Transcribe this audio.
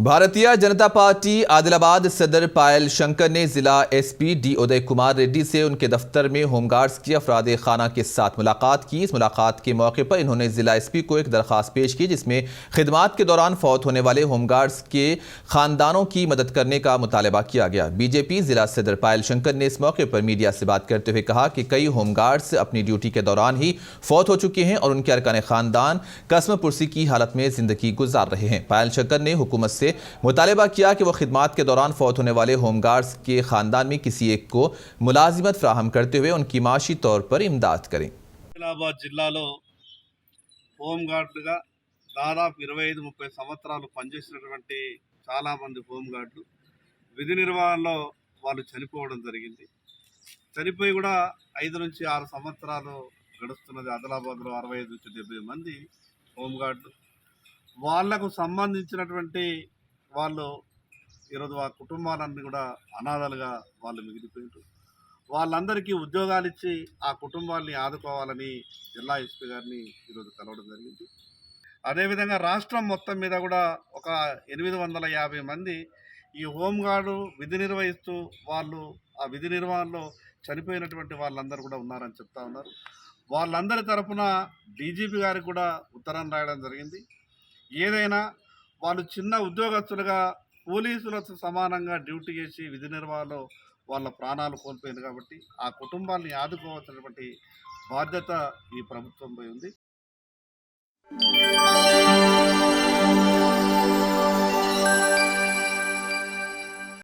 Bharatiya Janata party Adilabad सदर पायल शंकर ने जिला एसपी डी उदय कुमार रेड्डी से उनके दफ्तर में होमगार्ड्स की अफराद खाना के साथ मुलाकात की। इस मुलाकात के मौके पर इन्होंने जिला एसपी को एक दरख्वास्त पेश की, जिसमें खिदमात के दौरान फौत होने वाले होमगार्ड्स के खानदानों की मदद करने का मुतालबा किया गया। बीजेपी जिला सदर पायल शंकर ने इस मौके पर मीडिया से बात करते हुए कहा कि कई होमगार्ड्स अपनी ड्यूटी के दौरान ही फौत हो चुके हैं और उनके अरकान खानदान कसम पुरसी की हालत में जिंदगी गुजार रहे हैं। पायल शंकर ने हुकूमत से मुतालबा किया कि वह खिदमात के दौरान फौत होने वाले होमगार्ड्स के खानदान में किसी एक को मुलाजिमत फ्राहम करते हुए उनकी माशी तौर पर इमदाद करें। ఆదిలాబాద్ జిల్లాలో హోంగార్డుగా దాదాపు 25-30 సంవత్సరాలు పనిచేసినటువంటి చాలామంది హోంగార్డులు విధి నిర్వహణలో వాళ్ళు చనిపోవడం జరిగింది. చనిపోయి కూడా 5 నుంచి 6 సంవత్సరాలు గడుస్తున్నది. ఆదిలాబాద్లో 65 నుంచి 70 మంది హోంగార్డులు. వాళ్లకు సంబంధించినటువంటి వాళ్ళు ఈరోజు ఆ కుటుంబాలన్నీ కూడా అనాథలుగా వాళ్ళు మిగిలిపోయారు. వాళ్ళందరికీ ఉద్యోగాలు ఇచ్చి ఆ కుటుంబాన్ని ఆదుకోవాలని జిల్లా ఎస్పీ గారిని ఈరోజు కలవడం జరిగింది. అదేవిధంగా రాష్ట్రం మొత్తం మీద కూడా ఒక 850 మంది ఈ హోంగార్డు విధి నిర్వహిస్తూ వాళ్ళు ఆ విధి నిర్వహణలో చనిపోయినటువంటి వాళ్ళందరూ కూడా ఉన్నారని చెప్తా ఉన్నారు. వాళ్ళందరి తరఫున డీజీపీ గారికి కూడా ఉత్తరం రాయడం జరిగింది. ఏదైనా వాళ్ళు చిన్న ఉద్యోగస్తులుగా పోలీసులతో సమానంగా డ్యూటీ చేసి విధి నిర్వహణలో వాళ్ళ ప్రాణాలు కోల్పోయింది కాబట్టి ఆ కుటుంబాన్ని ఆదుకోవాల్సినటువంటి బాధ్యత ఈ ప్రభుత్వంపై ఉంది.